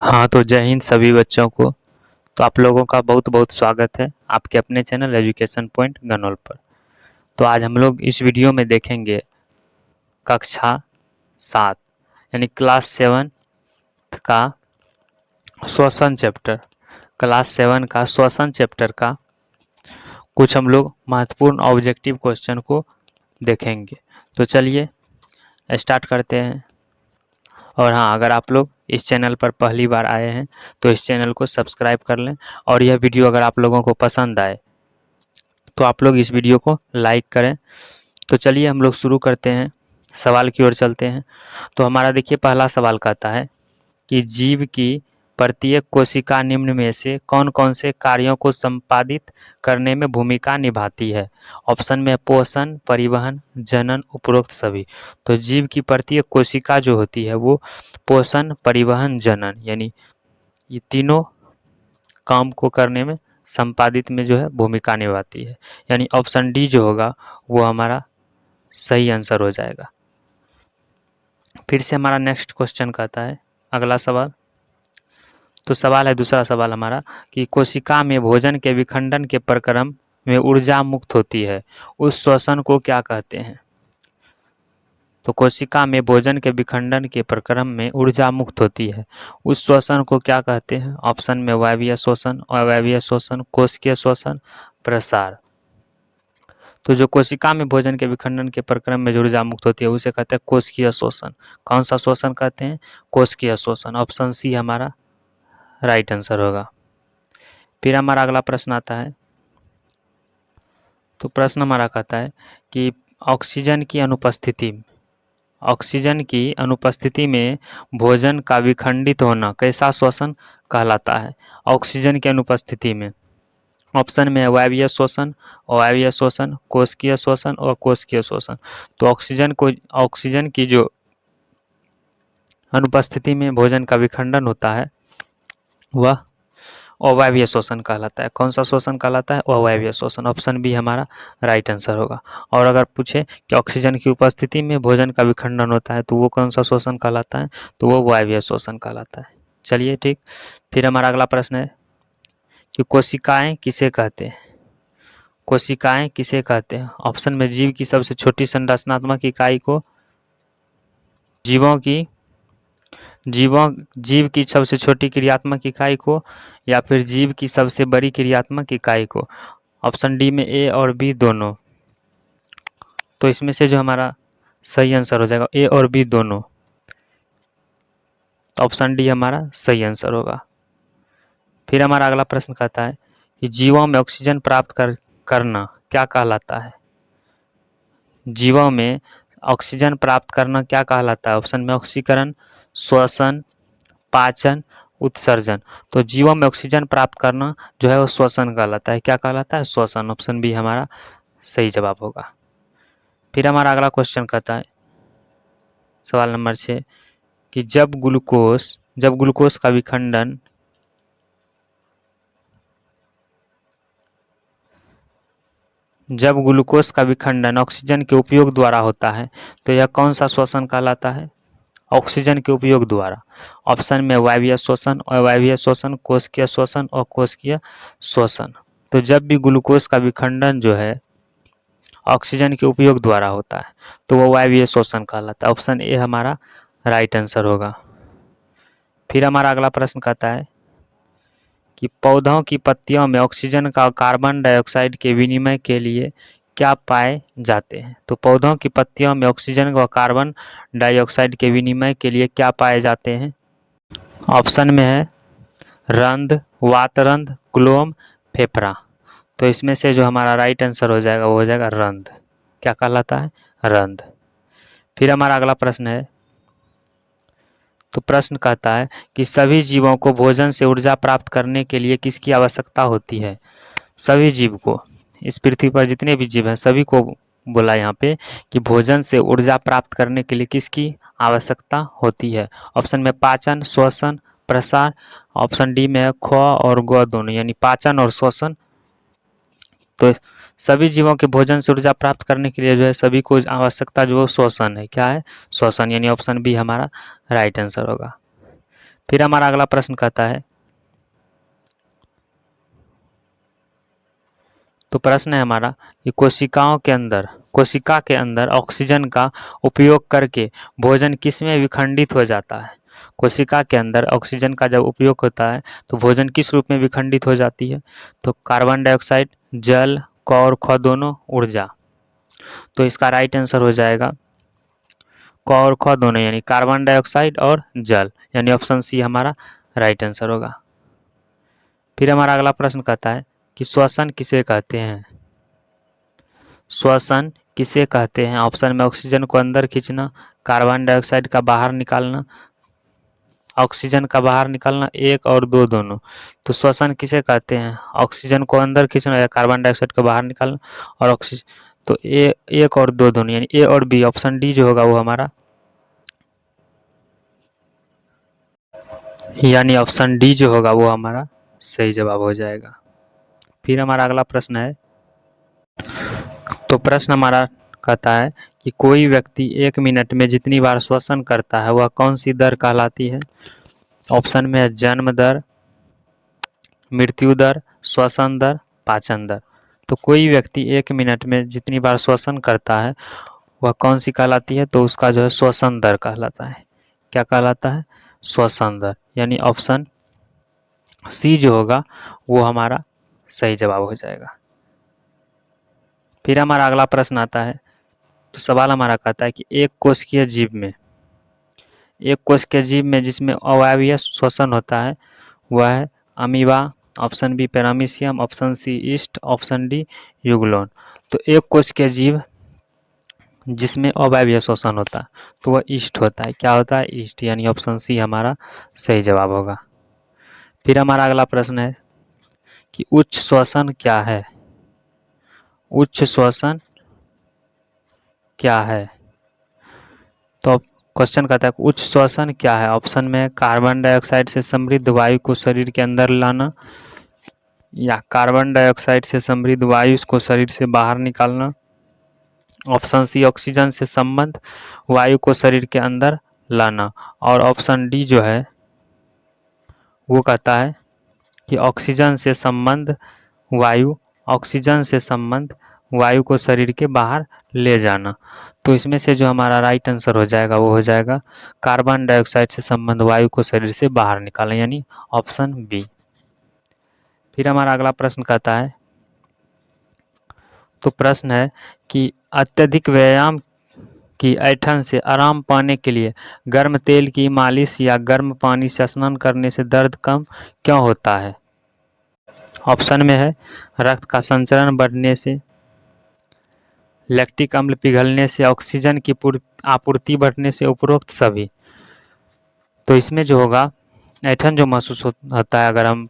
हाँ, तो जय हिंद सभी बच्चों को। तो आप लोगों का बहुत बहुत स्वागत है आपके अपने चैनल एजुकेशन पॉइंट गनौल पर। तो आज हम लोग इस वीडियो में देखेंगे कक्षा 7 यानी क्लास 7 का श्वसन चैप्टर। क्लास 7 का श्वसन चैप्टर का कुछ हम लोग महत्वपूर्ण ऑब्जेक्टिव क्वेश्चन को देखेंगे। तो चलिए स्टार्ट करते हैं। और हाँ, अगर आप लोग इस चैनल पर पहली बार आए हैं तो इस चैनल को सब्सक्राइब कर लें, और यह वीडियो अगर आप लोगों को पसंद आए तो आप लोग इस वीडियो को लाइक करें। तो चलिए हम लोग शुरू करते हैं, सवाल की ओर चलते हैं। तो हमारा देखिए पहला सवाल कहता है कि जीव की प्रत्येक कोशिका निम्न में से कौन कौन से कार्यों को संपादित करने में भूमिका निभाती है। ऑप्शन में पोषण, परिवहन, जनन, उपरोक्त सभी। तो जीव की प्रत्येक कोशिका जो होती है वो पोषण, परिवहन, जनन यानी ये तीनों काम को करने में संपादित में जो है भूमिका निभाती है, यानी ऑप्शन डी जो होगा वो हमारा सही आंसर हो जाएगा। फिर से हमारा नेक्स्ट क्वेश्चन कहता है, अगला सवाल। तो सवाल है, दूसरा सवाल हमारा कि कोशिका में भोजन के विखंडन के प्रक्रम में ऊर्जा मुक्त होती है, उस श्वसन को क्या कहते हैं। तो कोशिका में भोजन के विखंडन के प्रक्रम में ऊर्जा मुक्त होती है, उस श्वसन को क्या कहते हैं। ऑप्शन में वायवीय श्वसन, अवायवीय श्वसन, कोशिकीय श्वसन, प्रसार। तो जो कोशिका में भोजन के विखंडन के प्रक्रम में जो ऊर्जा मुक्त होती है उसे कहते हैं कोशिकीय श्वसन। कौन सा श्वसन कहते हैं, कोशिकीय श्वसन। ऑप्शन सी हमारा राइट आंसर होगा। फिर हमारा अगला प्रश्न आता है। तो प्रश्न हमारा कहता है कि ऑक्सीजन की अनुपस्थिति में भोजन का विखंडित होना कैसा श्वसन कहलाता है। ऑक्सीजन की अनुपस्थिति में। ऑप्शन में वायवीय श्वसन, अवायवीय श्वसन, कोशिकीय श्वसन और कोशिकीय श्वसन। तो ऑक्सीजन की जो अनुपस्थिति में भोजन का विखंडन होता है वह अवायवीय श्वसन कहलाता है। कौन सा श्वसन कहलाता है, अवायवीय श्वसन। ऑप्शन बी हमारा राइट आंसर होगा। और अगर पूछे कि ऑक्सीजन की उपस्थिति में भोजन का विखंडन होता है तो वो कौन सा श्वसन कहलाता है, तो वो वायवीय श्वसन कहलाता है। चलिए ठीक। फिर हमारा अगला प्रश्न है कि कोशिकाएं किसे कहते हैं। कोशिकाएं किसे कहते हैं। ऑप्शन में जीव की सबसे छोटी संरचनात्मक इकाई को, जीव की सबसे छोटी क्रियात्मक इकाई को, या फिर जीव की सबसे बड़ी क्रियात्मक इकाई को। ऑप्शन डी में ए और बी दोनों। तो इसमें से जो हमारा सही आंसर हो जाएगा ए और बी दोनों। ऑप्शन डी हमारा सही आंसर होगा। फिर हमारा अगला प्रश्न कहता है कि जीवों में ऑक्सीजन प्राप्त करना क्या कहलाता है। जीवों में ऑक्सीजन प्राप्त करना क्या कहलाता है। ऑप्शन में ऑक्सीकरण, श्वसन, पाचन, उत्सर्जन। तो जीवों में ऑक्सीजन प्राप्त करना जो है वो श्वसन कहलाता है। क्या कहलाता है, श्वसन। ऑप्शन बी हमारा सही जवाब होगा। फिर हमारा अगला क्वेश्चन कहता है, सवाल नंबर 6 कि जब ग्लूकोज का विखंडन ऑक्सीजन के उपयोग द्वारा होता है तो यह कौन सा श्वसन कहलाता है। ऑक्सीजन के उपयोग द्वारा। ऑप्शन में वायवीय श्वसन, अवायवीय श्वसन, कोशिकीय श्वसन और कोशिकीय श्वसन। तो जब भी ग्लूकोज का विखंडन जो है ऑक्सीजन के उपयोग द्वारा होता है तो वो वायवीय श्वसन कहलाता है। ऑप्शन ए हमारा राइट आंसर होगा। फिर हमारा अगला प्रश्न कहता है कि पौधों की पत्तियों में ऑक्सीजन का कार्बन डाइऑक्साइड के विनिमय के लिए क्या पाए जाते हैं। तो पौधों की पत्तियों में ऑक्सीजन व कार्बन डाइऑक्साइड के विनिमय के लिए क्या पाए जाते हैं। ऑप्शन में है रंध्र, वातरंध्र, क्लोम, फेफड़ा। तो इसमें से जो हमारा राइट आंसर हो जाएगा वो हो जाएगा रंध्र। क्या कहलाता है, रंध्र। फिर हमारा अगला प्रश्न है। तो प्रश्न कहता है कि सभी जीवों को भोजन से ऊर्जा प्राप्त करने के लिए किसकी आवश्यकता होती है। सभी जीव को, इस पृथ्वी पर जितने भी जीव हैं सभी को बोला यहाँ पे कि भोजन से ऊर्जा प्राप्त करने के लिए किसकी आवश्यकता होती है। ऑप्शन में पाचन, श्वसन, प्रसार। ऑप्शन डी में है ख और ग दोनों, यानी पाचन और श्वसन। तो सभी जीवों के भोजन से ऊर्जा प्राप्त करने के लिए जो है सभी को आवश्यकता जो श्वसन है। क्या है, श्वसन, यानी ऑप्शन बी हमारा राइट आंसर होगा। फिर हमारा अगला प्रश्न कहता है, तो प्रश्न है हमारा कि कोशिका के अंदर ऑक्सीजन का उपयोग करके भोजन किस में विखंडित हो जाता है। कोशिका के अंदर ऑक्सीजन का जब उपयोग होता है तो भोजन किस रूप में विखंडित हो जाती है। तो कार्बन डाइऑक्साइड, जल, क और ख दोनों, ऊर्जा। तो इसका राइट आंसर हो जाएगा क और ख दोनों, यानी कार्बन डाइऑक्साइड और जल, यानी ऑप्शन सी हमारा राइट आंसर होगा। फिर हमारा अगला प्रश्न कहता है कि श्वसन किसे कहते हैं। श्वसन किसे कहते हैं। ऑप्शन में ऑक्सीजन को अंदर खींचना, कार्बन डाइऑक्साइड का बाहर निकालना, ऑक्सीजन का बाहर निकालना, एक और दो दोनों। तो श्वसन किसे कहते हैं। ऑक्सीजन को अंदर खींचना या कार्बन डाइऑक्साइड को बाहर निकालना और ऑक्सीजन, तो एक और दो दोनों, यानी ए और बी, ऑप्शन डी जो होगा वो हमारा, यानी ऑप्शन डी जो होगा वो हमारा सही जवाब हो जाएगा। फिर हमारा अगला प्रश्न है, तो प्रश्न हमारा कहता है कि कोई व्यक्ति 1 मिनट में जितनी बार श्वसन करता है वह कौन सी दर कहलाती है। ऑप्शन में है जन्म दर, मृत्यु दर, श्वसन दर, पाचन दर। तो कोई व्यक्ति 1 मिनट में जितनी बार श्वसन करता है वह कौन सी कहलाती है। तो उसका जो है श्वसन दर कहलाता है। क्या कहलाता है। श्वसन दर, यानी ऑप्शन सी जो होगा वो हमारा सही जवाब हो जाएगा। फिर हमारा अगला प्रश्न आता है, तो सवाल हमारा कहता है कि एक कोशिकीय जीव में जिसमें अवायवीय श्वसन होता है वह है amoeba, option B paramecium, option C yeast, option D euglena. तो एक कोशिकीय जीव जिसमें अवायवीय श्वसन होता है तो वह ईस्ट होता है। क्या होता है। ईस्ट, यानी ऑप्शन सी हमारा सही जवाब होगा। फिर हमारा अगला प्रश्न है कि उच्च श्वसन क्या है। उच्च श्वसन क्या है। तो क्वेश्चन कहता है उच्च श्वसन क्या है। ऑप्शन में कार्बन डाइऑक्साइड से समृद्ध वायु को शरीर के अंदर लाना या कार्बन डाइऑक्साइड से समृद्ध वायु को शरीर से बाहर निकालना, ऑप्शन सी ऑक्सीजन से संबद्ध वायु को शरीर के अंदर लाना, और ऑप्शन डी जो है वो कहता है कि ऑक्सीजन से संबद्ध वायु को शरीर के बाहर ले जाना। तो इसमें से जो हमारा राइट आंसर हो जाएगा वो हो जाएगा कार्बन डाइऑक्साइड से संबद्ध वायु को शरीर से बाहर निकालना, यानी ऑप्शन बी। फिर हमारा अगला प्रश्न कहता है, तो प्रश्न है कि अत्यधिक व्यायाम की ऐंठन से आराम पाने के लिए गर्म तेल की मालिश या गर्म पानी से स्नान करने से दर्द कम क्यों होता है। ऑप्शन में है रक्त का संचरण बढ़ने से, लैक्टिक अम्ल पिघलने से, ऑक्सीजन की आपूर्ति बढ़ने से, उपरोक्त सभी। तो इसमें जो होगा ऐंठन जो महसूस होता है अगर हम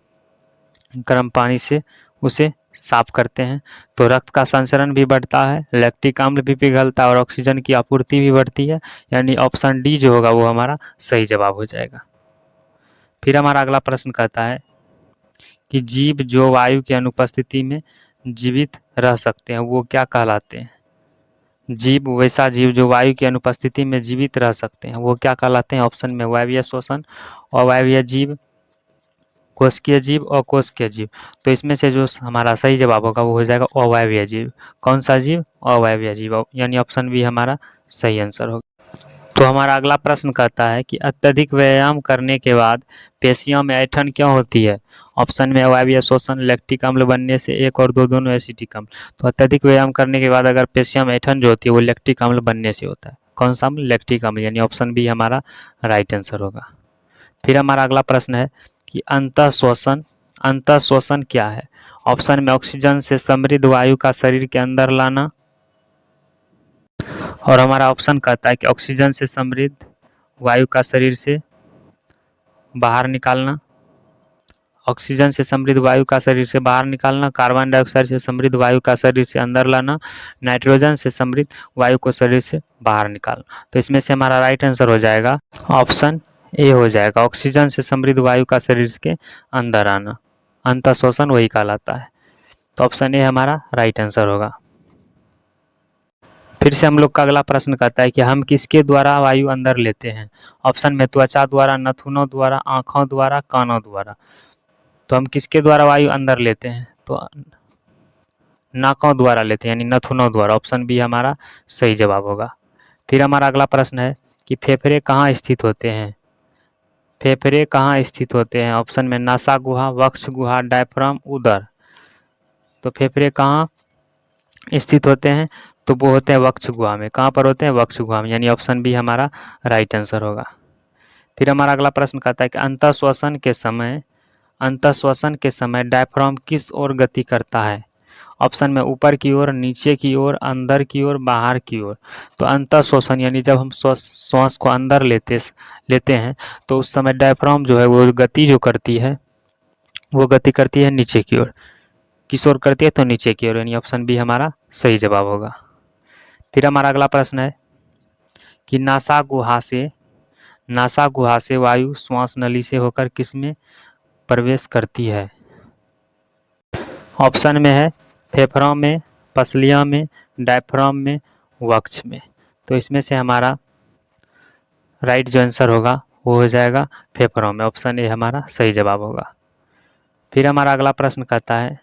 गर्म पानी से उसे साफ करते हैं तो रक्त का संचरण भी बढ़ता है, लैक्टिक अम्ल भी पिघलता है और ऑक्सीजन की आपूर्ति भी बढ़ती है, यानी ऑप्शन डी जो होगा वो हमारा सही जवाब हो जाएगा। फिर हमारा अगला प्रश्न कहता है कि जीव जो वायु की अनुपस्थिति में जीवित रह सकते हैं वो क्या कहलाते हैं। वैसा जीव जो वायु की अनुपस्थिति में जीवित रह सकते हैं वो क्या कहलाते हैं। ऑप्शन में वायवीय श्वसन, अवायवीय जीव, कोशिकीय जीव और कोशिकीय जीव। तो इसमें से जो हमारा सही जवाब होगा वो हो जाएगा अवायवीय जीव। कौन सा जीव। अवायवीय जीव, यानी ऑप्शन बी हमारा सही आंसर होगा। तो हमारा अगला प्रश्न कहता है कि अत्यधिक व्यायाम करने के बाद पेशियों में ऐंठन क्यों होती है। ऑप्शन में अवायवीय श्वसन, लैक्टिक अम्ल बनने से, एक और दो दोनों, एसिटिक अम्ल। तो अत्यधिक व्यायाम करने के बाद अगर पेशियों में ऐंठन जो होती है वो लैक्टिक अम्ल बनने से होता है। कौन सा अम्ल। लैक्टिक अम्ल, यानी ऑप्शन बी हमारा राइट आंसर होगा। फिर हमारा अगला प्रश्न है कि अंतः श्वसन क्या है। ऑप्शन में ऑक्सीजन से समृद्ध वायु का शरीर के अंदर लाना, और हमारा ऑप्शन कहता है कि ऑक्सीजन से समृद्ध वायु का शरीर से बाहर निकालना, ऑक्सीजन से समृद्ध वायु का शरीर से बाहर निकालना, कार्बन डाइऑक्साइड से समृद्ध वायु का शरीर से अंदर लाना, नाइट्रोजन से समृद्ध वायु को शरीर से बाहर निकालना। तो इसमें से हमारा राइट आंसर हो जाएगा ऑप्शन ए हो जाएगा, ऑक्सीजन से समृद्ध वायु का शरीर के अंदर आना। अंतः श्वसन वही कहलाता है। तो ऑप्शन ए हमारा राइट आंसर होगा। फिर से हम लोग का अगला प्रश्न कहता है कि हम किसके द्वारा वायु अंदर लेते हैं। ऑप्शन में त्वचा द्वारा, नाखूनों द्वारा, आँखों द्वारा, कानों द्वारा। तो हम किसके द्वारा वायु अंदर लेते हैं, तो नाकों द्वारा लेते हैं, यानी नाखूनों द्वारा। ऑप्शन बी हमारा सही जवाब होगा। फिर हमारा अगला प्रश्न है कि फेफड़े कहाँ स्थित होते हैं। फेफड़े कहाँ स्थित होते हैं। ऑप्शन में नासा गुहा, वक्ष गुहा, डायफ्राम, उदर। तो फेफड़े कहाँ स्थित होते हैं, तो वो होते हैं वक्ष गुहा में। कहाँ पर होते हैं, वक्ष गुहा में, यानी ऑप्शन बी हमारा राइट आंसर होगा। फिर हमारा अगला प्रश्न कहता है कि अंतःश्वसन के समय डायफ्राम किस ओर गति करता है। ऑप्शन में ऊपर की ओर, नीचे की ओर, अंदर की ओर, बाहर की ओर। तो अंतःश्वसन यानी जब हम श्वास को अंदर लेते हैं तो उस समय डायफ्राम जो है वो गति जो करती है वो गति करती है नीचे की ओर। किस ओर करती है, तो नीचे की ओर, यानी ऑप्शन बी हमारा सही जवाब होगा। फिर हमारा अगला प्रश्न है कि नासा गुहा से वायु श्वास नली से होकर किस में प्रवेश करती है। ऑप्शन में है फेफड़ों में, पसलियाँ में, डायफ्राम में, वक्ष में। तो इसमें से हमारा राइट जो आंसर होगा वो हो जाएगा फेफड़ों में। ऑप्शन ए हमारा सही जवाब होगा। फिर हमारा अगला प्रश्न कहता है,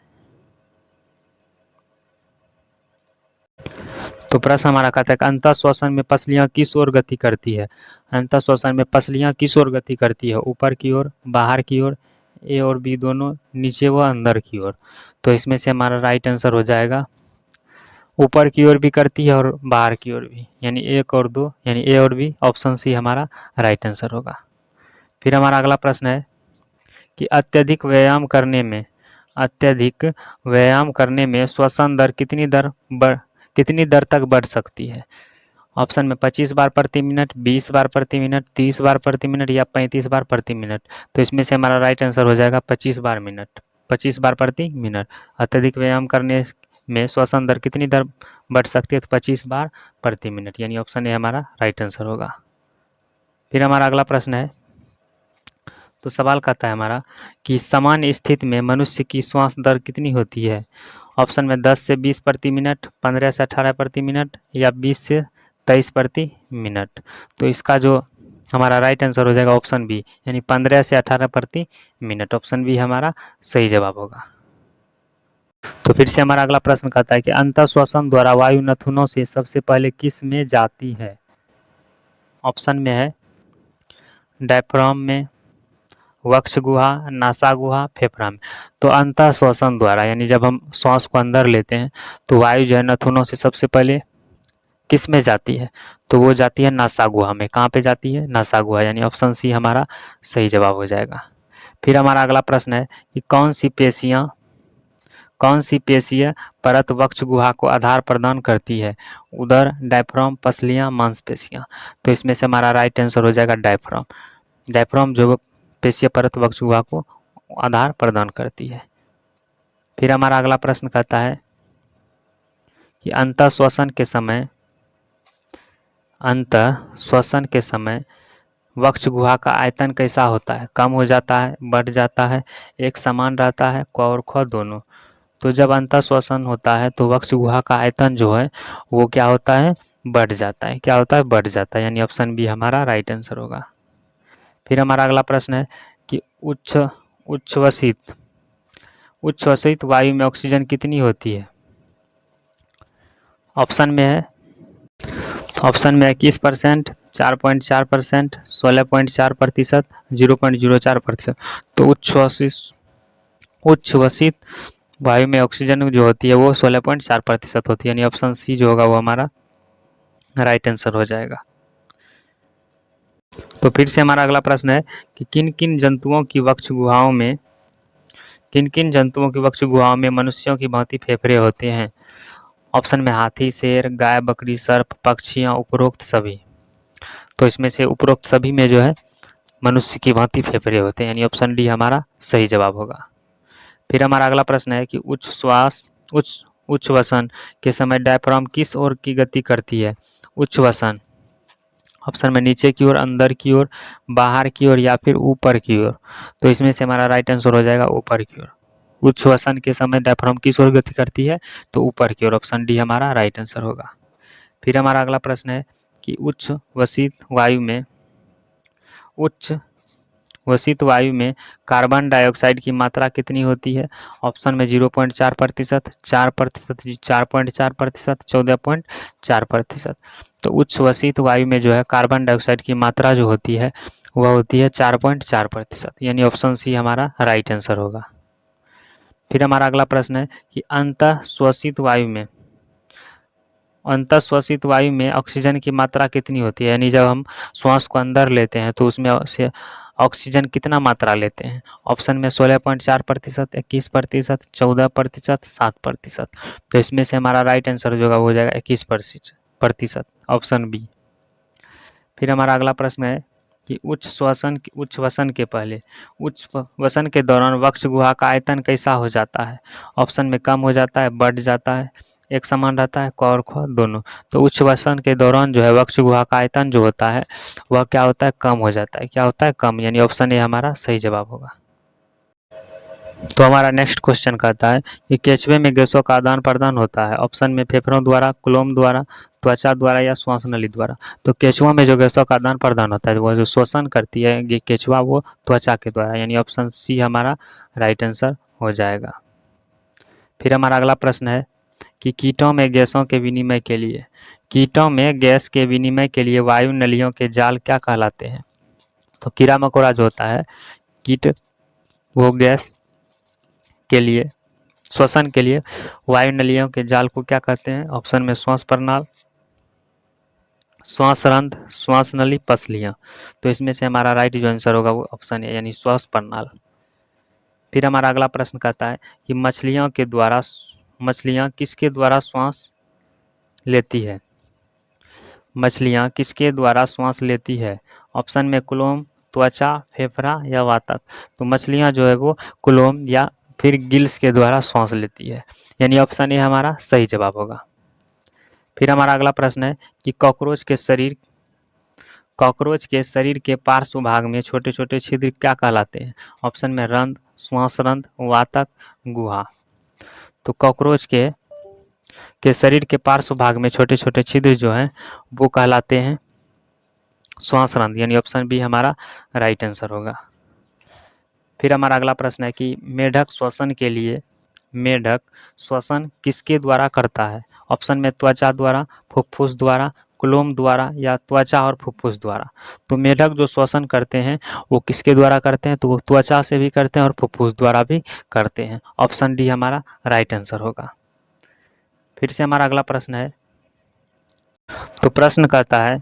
तो प्रश्न हमारा कहता है कि अंतःश्वसन में पसलियाँ किस ओर गति करती है। अंतःश्वसन में पसलियाँ किस ओर गति करती है, ऊपर की ओर, बाहर की ओर, ए और बी दोनों, नीचे व अंदर की ओर। तो इसमें से हमारा राइट आंसर हो जाएगा ऊपर की ओर भी करती है और बाहर की ओर भी, यानी एक और दो, यानी ए और बी। ऑप्शन सी हमारा राइट आंसर होगा। फिर हमारा अगला प्रश्न है कि अत्यधिक व्यायाम करने में श्वसन दर कितनी दर तक बढ़ सकती है। ऑप्शन में 25 बार प्रति मिनट, 20 बार प्रति मिनट, 30 बार प्रति मिनट या 35 बार प्रति मिनट। तो इसमें से हमारा राइट आंसर हो जाएगा 25 बार प्रति मिनट। अत्यधिक व्यायाम करने में श्वसन दर कितनी दर बढ़ सकती है, तो 25 बार प्रति मिनट, यानी ऑप्शन ए हमारा राइट आंसर होगा। फिर हमारा अगला प्रश्न है, तो सवाल कहता है हमारा कि सामान्य स्थिति में मनुष्य की श्वास दर कितनी होती है। ऑप्शन में 10 से 20 प्रति मिनट, 15 से 18 प्रति मिनट या 20 से 23 प्रति मिनट। तो इसका जो हमारा राइट आंसर हो जाएगा ऑप्शन बी, यानी 15 से 18 प्रति मिनट। ऑप्शन बी हमारा सही जवाब होगा। तो फिर से हमारा अगला प्रश्न कहता है कि अंतःश्वसन द्वारा वायु नाखूनों से सबसे पहले किस में जाती है। ऑप्शन में है डायफ्राम में, वक्ष गुहा, नासा गुहा, फेफड़ा में। तो अंतःश्वसन द्वारा यानी जब हम श्वास को अंदर लेते हैं तो वायु जो है नाखूनों से सबसे पहले किस में जाती है, तो वो जाती है नासा गुहा में। कहाँ पे जाती है, नासा गुहा, यानी ऑप्शन सी हमारा सही जवाब हो जाएगा। फिर हमारा अगला प्रश्न है कि कौन सी पेशियाँ परत वक्ष गुहा को आधार प्रदान करती है। उदर, डायफ्राम, पसलियाँ, मांसपेशियाँ। तो इसमें से हमारा राइट आंसर हो जाएगा डायफ्राम जो पेशीय परत वक्ष गुहा को आधार प्रदान करती है। फिर हमारा अगला प्रश्न कहता है कि अंतःश्वसन के समय वक्ष गुहा का आयतन कैसा होता है, कम हो जाता है, बढ़ जाता है, एक समान रहता है, क और ख दोनों। तो जब अंतःश्वसन होता है तो वक्ष गुहा का आयतन जो है वो क्या होता है, बढ़ जाता है। क्या होता है, बढ़ जाता है, यानी ऑप्शन बी हमारा राइट आंसर होगा। फिर हमारा अगला प्रश्न है कि उच्छ्वसित वायु में ऑक्सीजन कितनी होती है। ऑप्शन में है 21%, 4.4%, 16.4%, 0.04%। तो उच्छ्वसित वायु में ऑक्सीजन जो होती है वो 16.4% होती है, यानी ऑप्शन सी जो होगा वो हमारा राइट आंसर हो जाएगा। तो फिर से हमारा अगला प्रश्न है कि किन किन जंतुओं की वक्ष गुहाओं में मनुष्यों की भांति फेफड़े होते हैं। ऑप्शन में हाथी, शेर, गाय, बकरी, सर्प, पक्षियाँ, उपरोक्त सभी। तो इसमें से उपरोक्त सभी में जो है मनुष्य की भांति फेफड़े होते हैं, यानी ऑप्शन डी हमारा सही जवाब होगा। फिर हमारा अगला प्रश्न है कि उच्छ्वसन के समय डायफ्राम किस ओर की गति करती है। उच्छ्वसन ऑप्शन में नीचे की ओर, अंदर की ओर, बाहर की ओर या फिर ऊपर की ओर। तो इसमें से हमारा राइट आंसर हो जाएगा ऊपर की ओर। उच्छ्वसन के समय डायफ्राम किस ओर गति करती है, तो ऊपर की ओर। ऑप्शन डी हमारा राइट आंसर होगा। फिर हमारा अगला प्रश्न है कि उच्च वसित वायु में कार्बन डाइऑक्साइड की मात्रा कितनी होती है। ऑप्शन में 0.4%, 4%, 4.4%, 14.4%। तो उच्च वसित वायु में जो है कार्बन डाइऑक्साइड की मात्रा जो होती है वह होती है 4.4%, यानी ऑप्शन सी हमारा राइट आंसर होगा। फिर हमारा अगला प्रश्न है कि अंतःश्वसित वायु में ऑक्सीजन की मात्रा कितनी होती है, यानी जब हम श्वास को अंदर लेते हैं तो उसमें से ऑक्सीजन कितना मात्रा लेते हैं। ऑप्शन में 16.4%, 21%, 14%, 7%। तो इसमें से हमारा राइट आंसर जो होगा वो हो जाएगा 21%, ऑप्शन बी। फिर हमारा अगला प्रश्न है कि उच्च वसन के दौरान वक्ष गुहा का आयतन कैसा हो जाता है। ऑप्शन में कम हो जाता है, बढ़ जाता है, एक समान रहता है, क और ख दोनों। तो उच्च वसन के दौरान जो है वक्ष गुहा का आयतन जो होता है वह क्या होता है, कम हो जाता है। क्या होता है, कम, यानी ऑप्शन ए हमारा सही जवाब होगा। तो हमारा नेक्स्ट क्वेश्चन कहता है कि केचुए में गैसों का आदान प्रदान होता है। ऑप्शन में फेफड़ों द्वारा, कुलोम द्वारा, त्वचा द्वारा या श्वास नली द्वारा। तो केचुआ में जो गैसों का आदान प्रदान होता है वो जो श्वसन करती है ये केचुआ वो त्वचा के द्वारा, यानी ऑप्शन सी हमारा राइट आंसर हो जाएगा। फिर हमारा अगला प्रश्न है कि कीटों में गैस के विनिमय के लिए वायु नलियों के जाल क्या कहलाते हैं। तो कीड़ा मकोड़ा जो होता है कीट वो गैस के लिए श्वसन के लिए वायु नलियों के जाल को क्या कहते हैं। ऑप्शन में श्वास प्रणाल, श्वास रंध्र, श्वास नली, पसलियां। तो इसमें से हमारा राइट जो आंसर होगा वो ऑप्शन है, यानी श्वास प्रणाल। फिर हमारा अगला प्रश्न कहता है कि मछलियां किसके द्वारा श्वास लेती है। मछलियां किसके द्वारा श्वास लेती है। ऑप्शन में कुलोम, त्वचा, फेफड़ा या वातक। तो मछलियां जो है वो कुलोम या फिर गिल्स के द्वारा श्वास लेती है, यानी ऑप्शन ए हमारा सही जवाब होगा। फिर हमारा अगला प्रश्न है कि कॉकरोच के शरीर के पार्श्व भाग में छोटे छोटे छिद्र क्या कहलाते हैं। ऑप्शन में रंध्र, श्वास रंध्र, वातक, गुहा। तो कॉकरोच के शरीर के पार्श्व भाग में छोटे छोटे छिद्र जो हैं वो कहलाते हैं श्वास रंध्र, यानी ऑप्शन बी हमारा राइट आंसर होगा। फिर हमारा अगला प्रश्न है कि मेढक श्वसन किसके द्वारा करता है। ऑप्शन में त्वचा द्वारा, फुफ्फुस द्वारा, कुलोम द्वारा या त्वचा और फुफ्फुस द्वारा। तो मेढक जो श्वसन करते हैं वो किसके द्वारा करते हैं, तो वो त्वचा से भी करते हैं और फुफ्फुस द्वारा भी करते हैं। ऑप्शन डी हमारा राइट आंसर होगा। फिर से हमारा अगला प्रश्न है, तो प्रश्न कहता है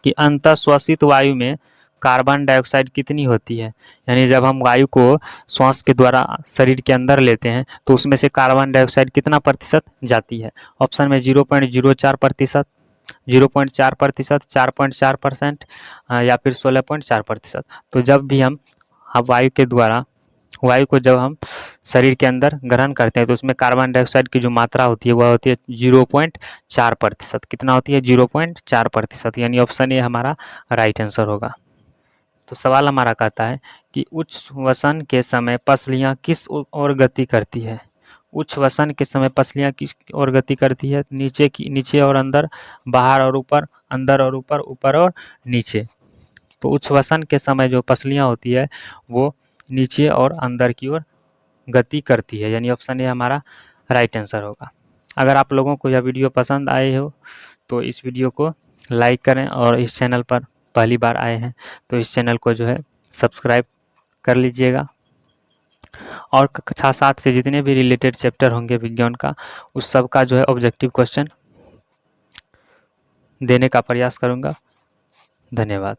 कि अंतःश्वसित वायु में कार्बन डाइऑक्साइड कितनी होती है, यानी जब हम वायु को श्वास के द्वारा शरीर के अंदर लेते हैं तो उसमें से कार्बन डाइऑक्साइड कितना प्रतिशत जाती है। ऑप्शन में 0.04%, 0.4%, 4.4% या फिर 16.4%। तो जब भी हम वायु को जब हम शरीर के अंदर ग्रहण करते हैं तो उसमें कार्बन डाइऑक्साइड की जो मात्रा होती है वह होती है 0.4%। कितना होती है, 0.4%, यानी ऑप्शन ए हमारा राइट आंसर होगा। तो सवाल हमारा कहता है कि उच्च वसन के समय पसलियां किस ओर गति करती है। उच्च वसन के समय पसलियां किस ओर गति करती है, नीचे और अंदर, बाहर और ऊपर, अंदर और ऊपर, ऊपर और नीचे। तो उच्च वसन के समय जो पसलियां होती है वो नीचे और अंदर की ओर गति करती है, यानी ऑप्शन ए हमारा राइट आंसर होगा। अगर आप लोगों को यह वीडियो पसंद आए हो तो इस वीडियो को लाइक करें, और इस चैनल पर पहली बार आए हैं तो इस चैनल को जो है सब्सक्राइब कर लीजिएगा। और कक्षा 7 से जितने भी रिलेटेड चैप्टर होंगे विज्ञान का उस सब का जो है ऑब्जेक्टिव क्वेश्चन देने का प्रयास करूँगा। धन्यवाद।